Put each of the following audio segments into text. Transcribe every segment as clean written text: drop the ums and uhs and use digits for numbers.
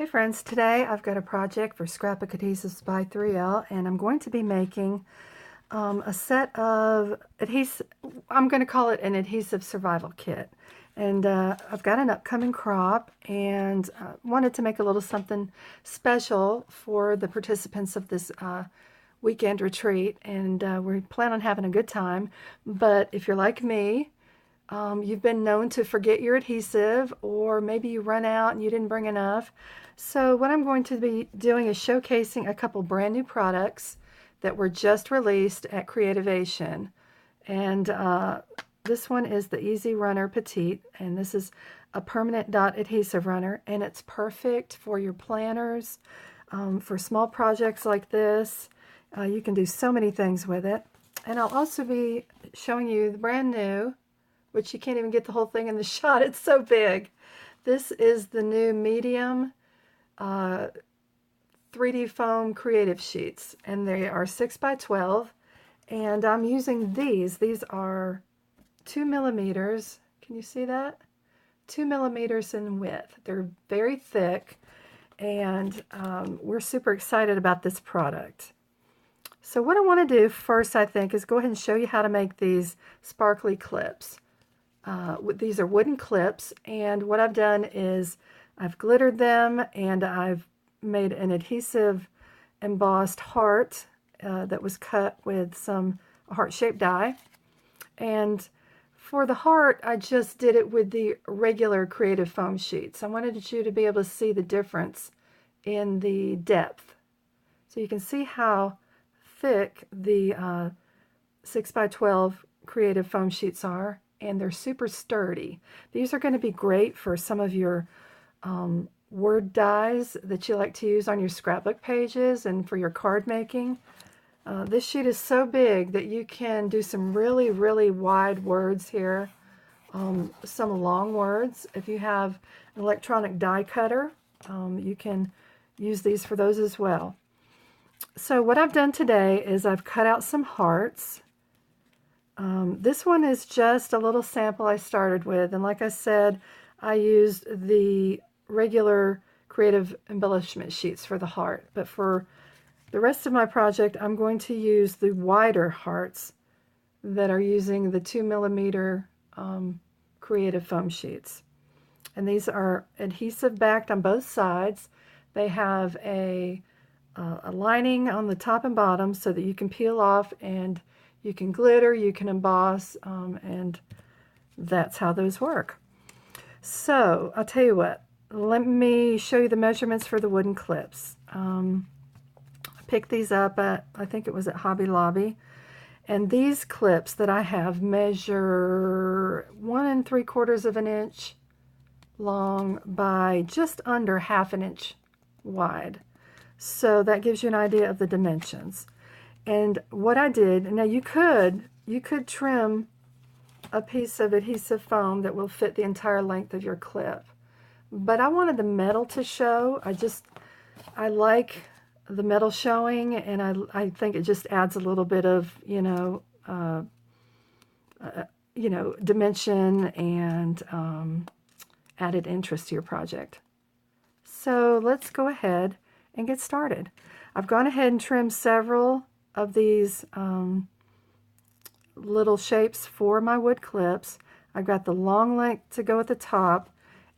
Hey friends, today I've got a project for Scrapbook Adhesives by 3L, and I'm going to be making a set of adhesive. I'm going to call it an adhesive survival kit. And I've got an upcoming crop and wanted to make a little something special for the participants of this weekend retreat. And we plan on having a good time. But if you're like me, you've been known to forget your adhesive, or maybe you run out and you didn't bring enough. So what I'm going to be doing is showcasing a couple brand new products that were just released at Creativation. And this one is the Easy Runner Petite, and this is a permanent dot adhesive runner, and it's perfect for your planners, for small projects like this. You can do so many things with it. And I'll also be showing you the brand new, which you can't even get the whole thing in the shot, it's so big. This is the new medium 3D foam creative sheets, and they are 6 by 12, and I'm using these. These are 2 millimeters. Can you see that? 2 millimeters in width. They're very thick, and we're super excited about this product. So what I want to do first, I think, is go ahead and show you how to make these sparkly clips. These are wooden clips, and what I've done is I've glittered them, and I've made an adhesive embossed heart that was cut with some heart-shaped die. And for the heart, I just did it with the regular creative foam sheets. I wanted you to be able to see the difference in the depth. So you can see how thick the 6 by 12 creative foam sheets are, and they're super sturdy. These are going to be great for some of your word dies that you like to use on your scrapbook pages and for your card making. This sheet is so big that you can do some really, really wide words here, some long words. If you have an electronic die cutter, you can use these for those as well. So what I've done today is I've cut out some hearts. This one is just a little sample I started with, and like I said, I used the regular creative embellishment sheets for the heart, but for the rest of my project I'm going to use the wider hearts that are using the 2 millimeter creative foam sheets. And these are adhesive backed on both sides. They have a lining on the top and bottom so that you can peel off, and you can glitter, you can emboss, and that's how those work. So I'll tell you what, let me show you the measurements for the wooden clips. I picked these up at, I think it was at Hobby Lobby, and these clips that I have measure 1 3/4 of an inch long by just under 1/2 inch wide. So that gives you an idea of the dimensions. And what I did, now you could trim a piece of adhesive foam that will fit the entire length of your clip, but I wanted the metal to show. I like the metal showing, and I think it just adds a little bit of dimension and added interest to your project. So let's go ahead and get started. I've gone ahead and trimmed several of these little shapes for my wood clips. I've got the long length to go at the top,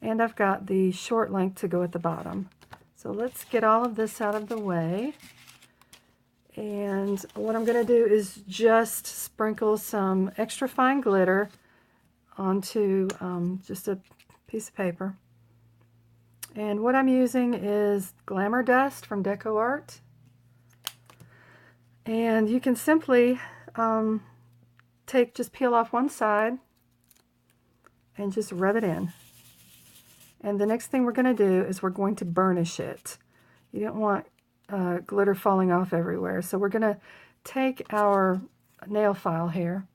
and I've got the short length to go at the bottom. So let's get all of this out of the way. And what I'm going to do is just sprinkle some extra fine glitter onto just a piece of paper. And what I'm using is Glamour Dust from Deco Art. And you can simply just peel off one side and just rub it in. And the next thing we're going to do is we're going to burnish it. You don't want glitter falling off everywhere. So we're going to take our nail file here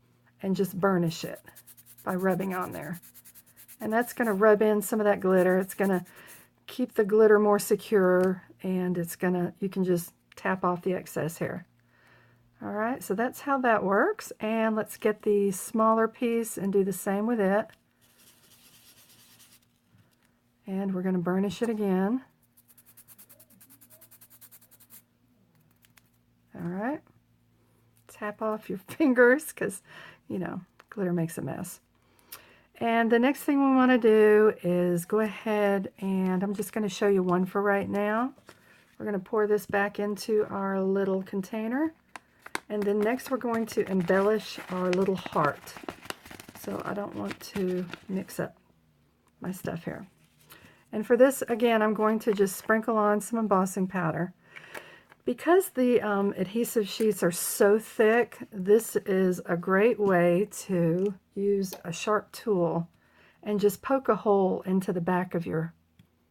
and just burnish it by rubbing on there. And that's going to rub in some of that glitter. It's going to keep the glitter more secure, and you can just tap off the excess here. Alright, so that's how that works, and let's get the smaller piece and do the same with it. And we're going to burnish it again. All right. Tap off your fingers because, you know, glitter makes a mess. And the next thing we want to do is go ahead and I'm just going to show you one for right now. We're going to pour this back into our little container. And then next we're going to embellish our little heart. So I don't want to mix up my stuff here. And for this, again, I'm going to just sprinkle on some embossing powder. Because the adhesive sheets are so thick, this is a great way to use a sharp tool and just poke a hole into the back of your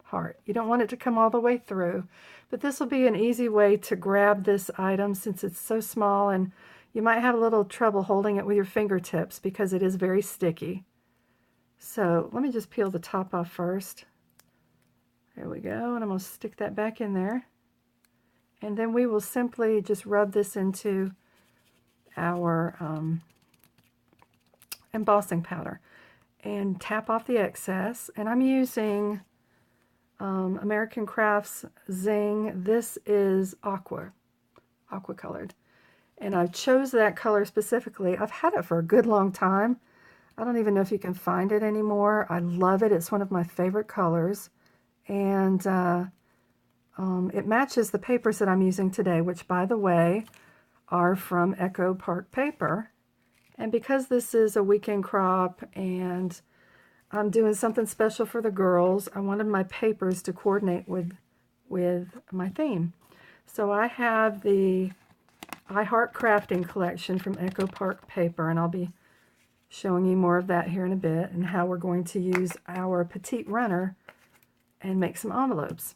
heart. You don't want it to come all the way through, but this will be an easy way to grab this item since it's so small, and you might have a little trouble holding it with your fingertips because it is very sticky. So let me just peel the top off first. There we go, and I'm going to stick that back in there. And then we will simply just rub this into our embossing powder and tap off the excess. And I'm using American Crafts Zing. This is aqua colored. And I chose that color specifically. I've had it for a good long time. I don't even know if you can find it anymore. I love it. It's one of my favorite colors. And it matches the papers that I'm using today, which, by the way, are from Echo Park Paper. And because this is a weekend crop and I'm doing something special for the girls, I wanted my papers to coordinate with my theme. So I have the I Heart Crafting collection from Echo Park Paper, and I'll be showing you more of that here in a bit and how we're going to use our petite runner and make some envelopes.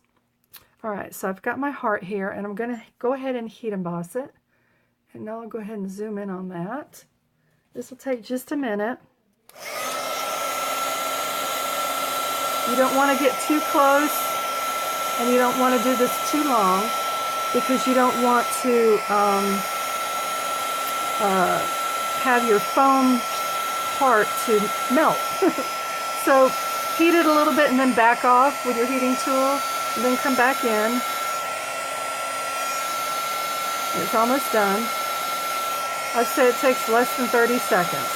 All right, so I've got my heart here, and I'm going to go ahead and heat emboss it. And now I'll go ahead and zoom in on that. This will take just a minute. You don't want to get too close, and you don't want to do this too long because you don't want to have your foam part to melt. So heat it a little bit and then back off with your heating tool. And then come back in. It's almost done. I'd say it takes less than 30 seconds.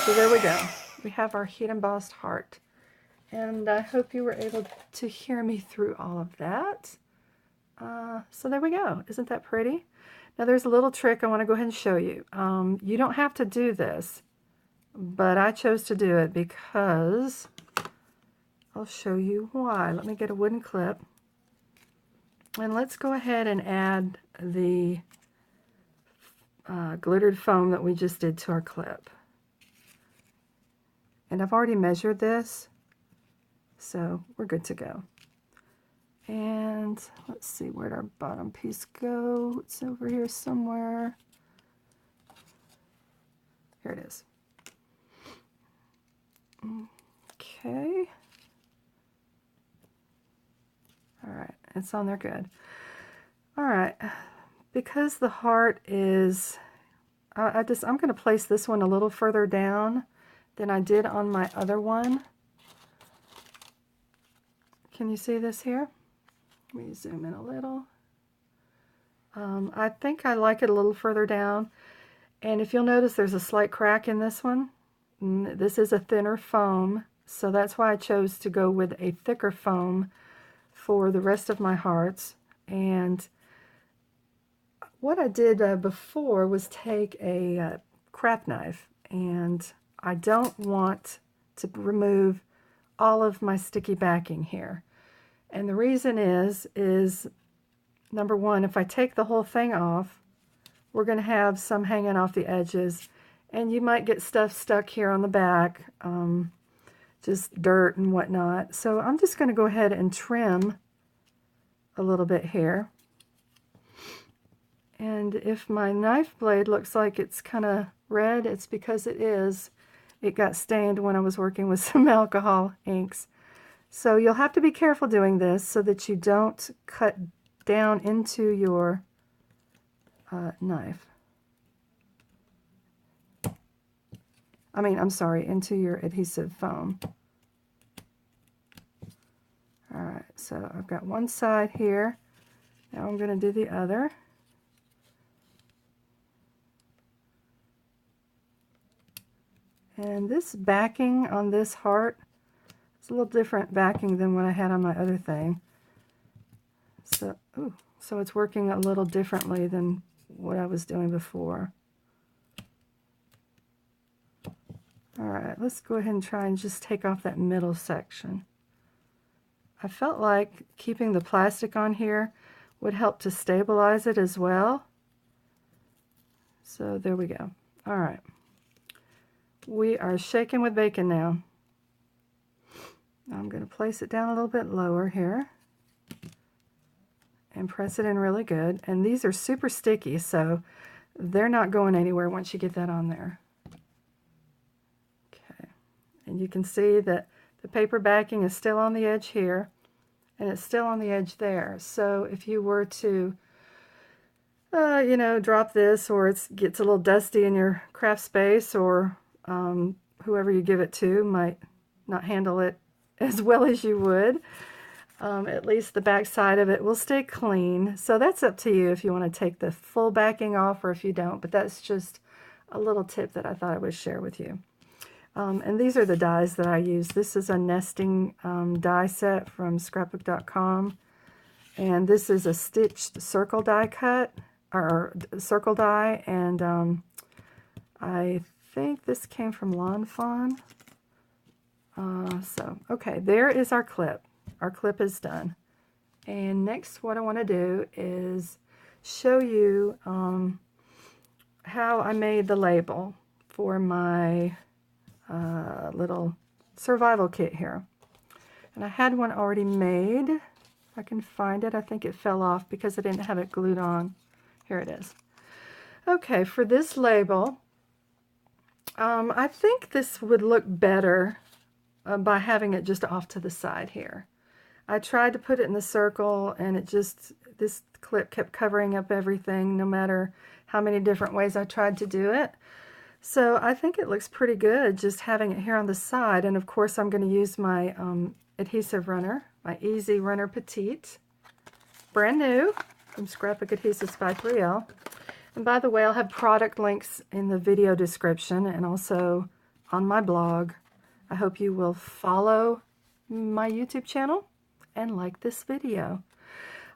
So there we go. We have our heat embossed heart. And I hope you were able to hear me through all of that. So there we go. Isn't that pretty? Now there's a little trick I want to go ahead and show you. You don't have to do this, but I chose to do it because I'll show you why. Let me get a wooden clip. And let's go ahead and add the glittered foam that we just did to our clip. And I've already measured this, so we're good to go. And let's see, where'd our bottom piece go? It's over here somewhere. Here it is. Okay. All right, it's on there good. All right, because the heart is, I'm going to place this one a little further down than I did on my other one. Can you see this here? Let me zoom in a little. I think I like it a little further down. And if you'll notice, there's a slight crack in this one. This is a thinner foam, so that's why I chose to go with a thicker foam for the rest of my hearts. And what I did before was take a craft knife, and I don't want to remove all of my sticky backing here. And the reason is number one, if I take the whole thing off, we're going to have some hanging off the edges, and you might get stuff stuck here on the back, just dirt and whatnot. So I'm just going to go ahead and trim a little bit here. And if my knife blade looks like it's kind of red, it's because it is. It got stained when I was working with some alcohol inks. So you'll have to be careful doing this so that you don't cut down into your knife. I'm sorry, into your adhesive foam. All right, so I've got one side here. Now I'm going to do the other. And this backing on this heart, it's a little different backing than what I had on my other thing. So, so it's working a little differently than what I was doing before. Alright, let's go ahead and try and just take off that middle section. I felt like keeping the plastic on here would help to stabilize it as well. So there we go. Alright. We are shaking with bacon now. I'm going to place it down a little bit lower here and press it in really good. And these are super sticky, so they're not going anywhere once you get that on there. Okay. And you can see that the paper backing is still on the edge here, and it's still on the edge there. So if you were to, you know, drop this, or it gets a little dusty in your craft space, or whoever you give it to might not handle it as well as you would. At least the back side of it will stay clean. So that's up to you if you want to take the full backing off or if you don't, but that's just a little tip that I thought I would share with you. And these are the dies that I use. This is a nesting die set from scrapbook.com, and this is a stitched circle die cut, or circle die, and I think this came from Lawn Fawn. So, okay, there is our clip. Our clip is done. And next what I want to do is show you how I made the label for my little survival kit here. And I had one already made. If I can find it. I think it fell off because I didn't have it glued on. Here it is. Okay, for this label, I think this would look better by having it just off to the side here. I tried to put it in the circle, and it just, this clip kept covering up everything no matter how many different ways I tried to do it. So I think it looks pretty good just having it here on the side. And of course I'm going to use my adhesive runner, my Easy Runner Petite, brand new from Scrapbook Adhesives by 3L. And by the way, I'll have product links in the video description and also on my blog. I hope you will follow my YouTube channel and like this video.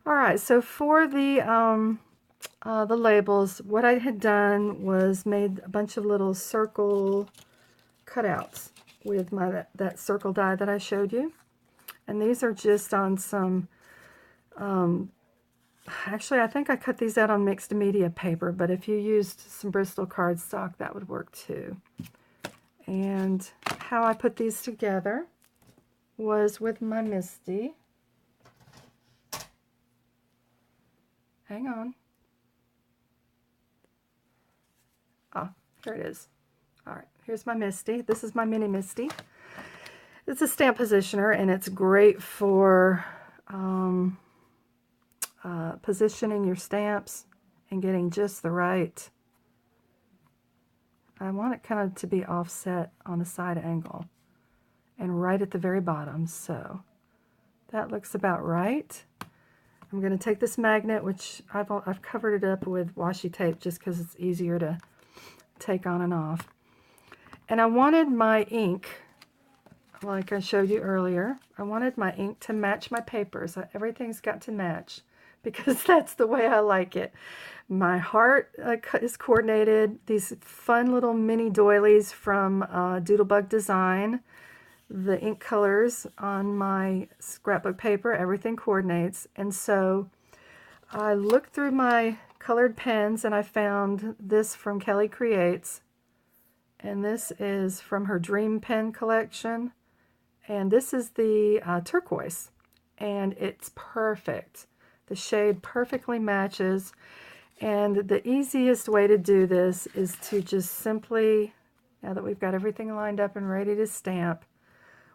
Alright, so for the labels, what I had done was made a bunch of little circle cutouts with that circle die that I showed you. And these are just on some, actually I think I cut these out on mixed media paper, but if you used some Bristol cardstock, that would work too. And how I put these together was with my MISTI. Hang on. Ah, here it is. Alright, here's my MISTI. This is my mini MISTI. It's a stamp positioner, and it's great for positioning your stamps and getting just the right. I want it kind of to be offset on a side angle and right at the very bottom, so that looks about right. I'm going to take this magnet, which I've covered it up with washi tape just because it's easier to take on and off. And I wanted my ink, like I showed you earlier, I wanted my ink to match my papers. Everything's got to match because that's the way I like it. My heart is coordinated. These fun little mini doilies from Doodlebug Design. The ink colors on my scrapbook paper, everything coordinates. And so I looked through my colored pens and I found this from Kelly Creates. And this is from her Dream Pen collection. And this is the turquoise. And it's perfect. The shade perfectly matches. And the easiest way to do this is to just simply, now that we've got everything lined up and ready to stamp,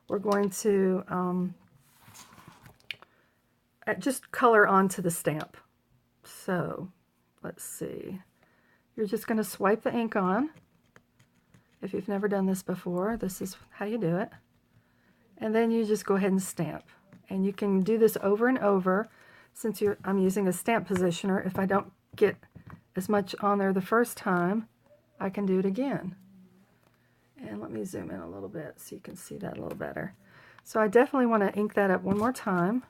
we're going to just color onto the stamp. So let's see. You're just going to swipe the ink on. If you've never done this before, this is how you do it. And then you just go ahead and stamp. And you can do this over and over. Since I'm using a stamp positioner, if I don't get as much on there the first time, I can do it again. And And let me zoom in a little bit so you can see that a little better. So I definitely want to ink that up one more time.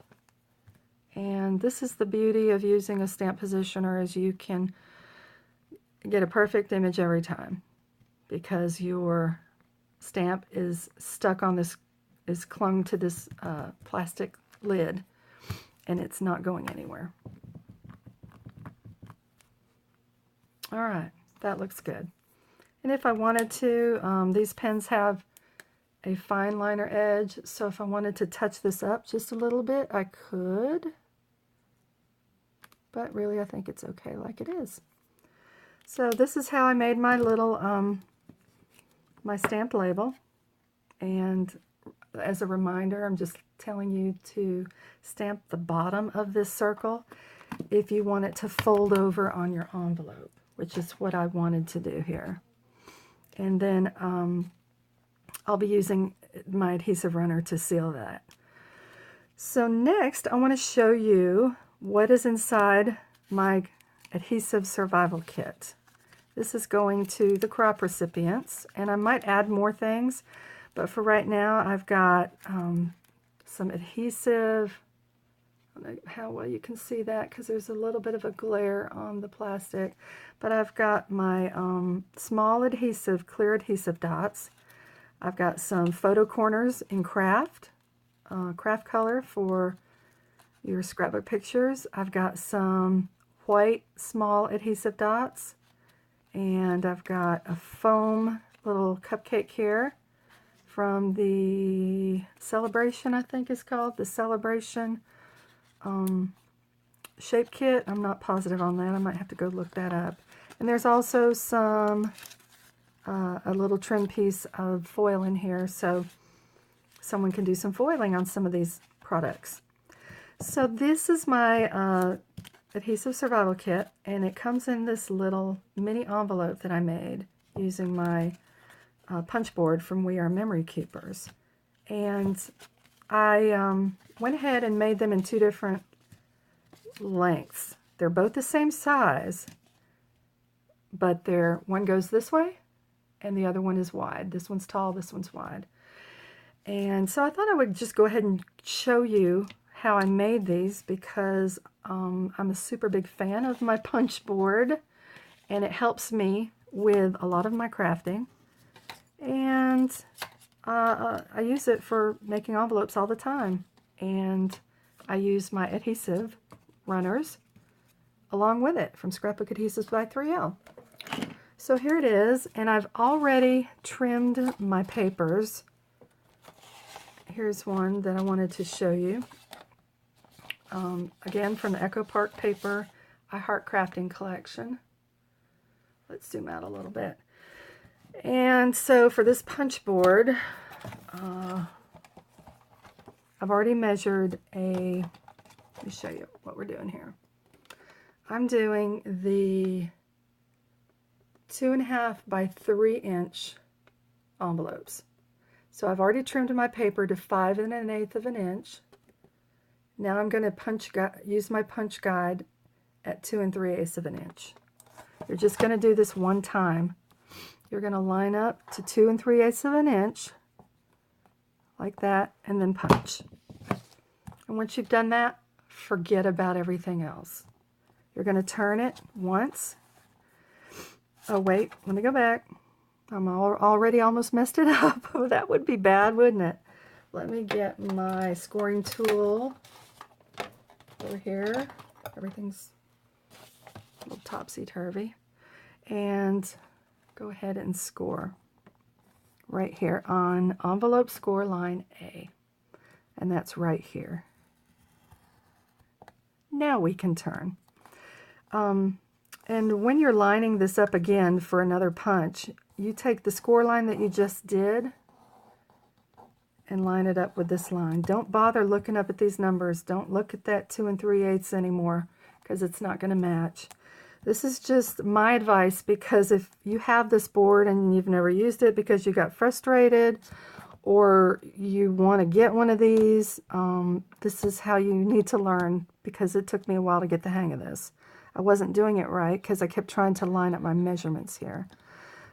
And this is the beauty of using a stamp positioner, is you can get a perfect image every time because your stamp is stuck on this, is clung to this plastic lid, and it's not going anywhere. All right, that looks good. And if I wanted to, these pens have a fine liner edge, so if I wanted to touch this up just a little bit, I could. But really, I think it's okay like it is. So this is how I made my little, my stamped label. And as a reminder, I'm just telling you to stamp the bottom of this circle if you want it to fold over on your envelope, which is what I wanted to do here. And then I'll be using my adhesive runner to seal that. So next, I want to show you what is inside my adhesive survival kit. This is going to the crop recipients, and I might add more things, but for right now I've got some adhesive. I don't know how well you can see that because there's a little bit of a glare on the plastic, but I've got my small adhesive, clear adhesive dots. I've got some photo corners in craft color for your scrapbook pictures. I've got some white small adhesive dots, and I've got a foam little cupcake here from the Celebration, I think it's called, the Celebration shape kit. I'm not positive on that. I might have to go look that up. And there's also some a little trim piece of foil in here, so someone can do some foiling on some of these products. So this is my adhesive survival kit, and it comes in this little mini envelope that I made using my punch board from We Are Memory Keepers. And I went ahead and made them in two different lengths. They're both the same size, but one goes this way and the other one is wide. This one's tall, this one's wide. And so I thought I would just go ahead and show you how I made these, because I'm a super big fan of my punch board, and it helps me with a lot of my crafting. And I use it for making envelopes all the time. And I use my adhesive runners along with it from Scrapbook Adhesives by 3L. So here it is, and I've already trimmed my papers. Here's one that I wanted to show you. Again, from the Echo Park Paper I Heart Crafting collection. Let's zoom out a little bit. And so for this punch board, I've already measured let me show you what we're doing here. I'm doing the 2.5 by 3 inch envelopes. So I've already trimmed my paper to 5 1/8 of an inch. Now I'm going to use my punch guide at 2 3/8 of an inch. You're just going to do this one time. You're going to line up to 2 3/8 of an inch, like that, and then punch. And once you've done that, forget about everything else. You're going to turn it once. Oh wait, let me go back. I'm already almost messed it up. Oh, that would be bad, wouldn't it? Let me get my scoring tool over here. Everything's a little topsy-turvy. And go ahead and score right here on envelope score line A. And that's right here. Now we can turn. And when you're lining this up again for another punch, you take the score line that you just did and line it up with this line. Don't bother looking up at these numbers. Don't look at that 2 3/8 anymore, because it's not going to match. This is just my advice, because if you have this board and you've never used it because you got frustrated, or you want to get one of these, this is how you need to learn, because it took me a while to get the hang of this. I wasn't doing it right because I kept trying to line up my measurements here.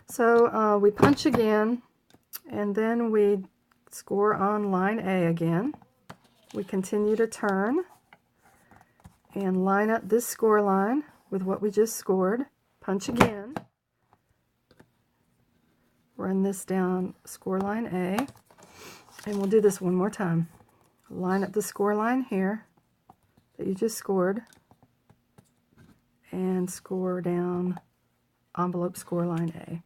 So we punch again, And then we score on line A again. We continue to turn and line up this score line with what we just scored. Punch again. Run this down score line A. And we'll do this one more time. Line up the score line here that you just scored. And score down envelope score line A.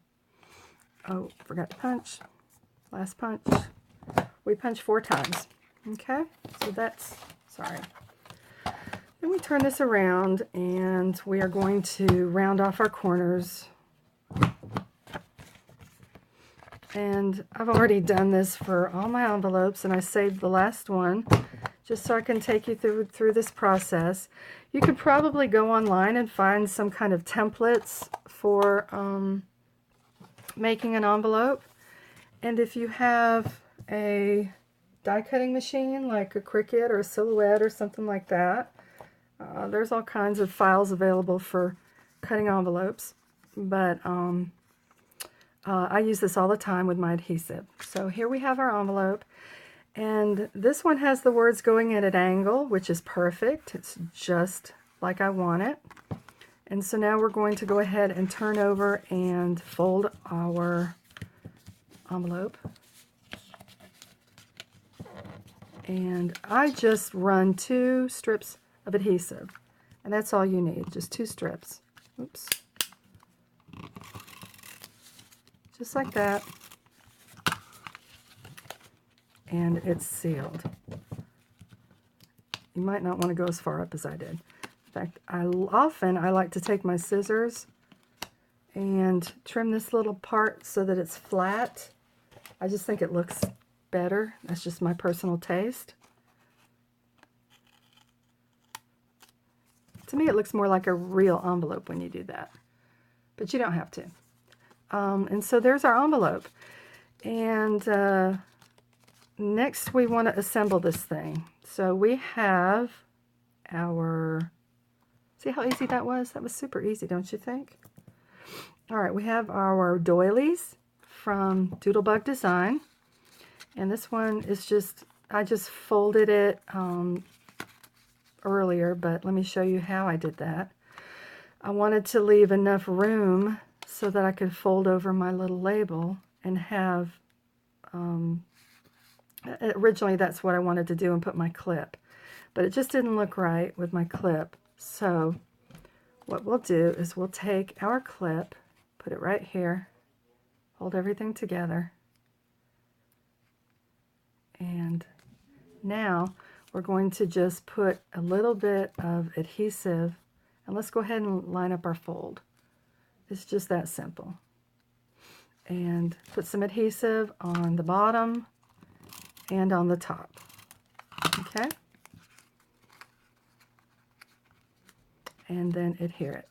Oh, forgot to punch. Last punch. We punch 4 times. Okay, so that's, sorry. Then we turn this around and we are going to round off our corners. And I've already done this for all my envelopes, and I saved the last one just so I can take you through this process. You could probably go online and find some kind of templates for making an envelope. And if you have a die cutting machine like a Cricut or a Silhouette or something like that, there's all kinds of files available for cutting envelopes. But I use this all the time with my adhesive. So here we have our envelope, and this one has the words going at an angle, which is perfect. It's just like I want it. And so now we're going to go ahead and turn over and fold our envelope. And I just run 2 strips of adhesive, and that's all you need, just 2 strips. Oops. Just like that, and it's sealed. You might not want to go as far up as I did. In fact, I like to take my scissors and trim this little part so that it's flat. I just think it looks better. That's just my personal taste. To me, it looks more like a real envelope when you do that, but you don't have to. And so there's our envelope. And next we want to assemble this thing. So we have our, see how easy that was? That was super easy, don't you think? All right, we have our doilies from Doodlebug Design. And this one is just, I just folded it earlier, but let me show you how I did that. I wanted to leave enough room so that I could fold over my little label and have, originally that's what I wanted to do and put my clip, but it just didn't look right with my clip. So what we'll do is we'll take our clip, put it right here, hold everything together, and now we're going to just put a little bit of adhesive, and let's go ahead and line up our fold. It's just that simple. And put some adhesive on the bottom and on the top. Okay? And then adhere it.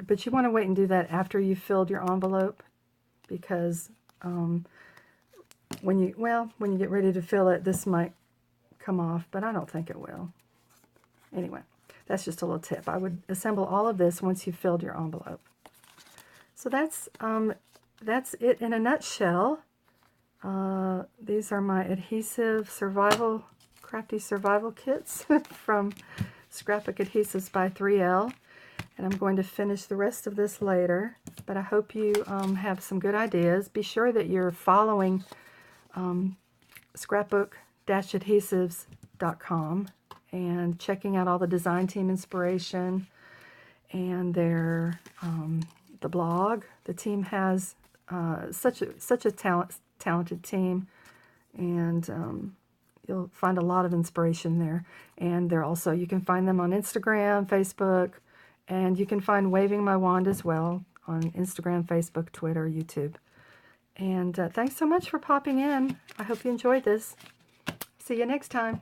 But you want to wait and do that after you've filled your envelope, because when you get ready to fill it, this might come off, but I don't think it will. Anyway. That's just a little tip. I would assemble all of this once you've filled your envelope. So that's it in a nutshell. These are my adhesive crafty survival kits from Scrapbook Adhesives by 3L. And I'm going to finish the rest of this later. But I hope you have some good ideas. Be sure that you're following scrapbook-adhesives.com and checking out all the design team inspiration and their the blog. The team has such a talented team, and you'll find a lot of inspiration there. And they're also, you can find them on Instagram, Facebook, and you can find Waving My Wand as well on Instagram, Facebook, Twitter, YouTube. And thanks so much for popping in. I hope you enjoyed this. See you next time.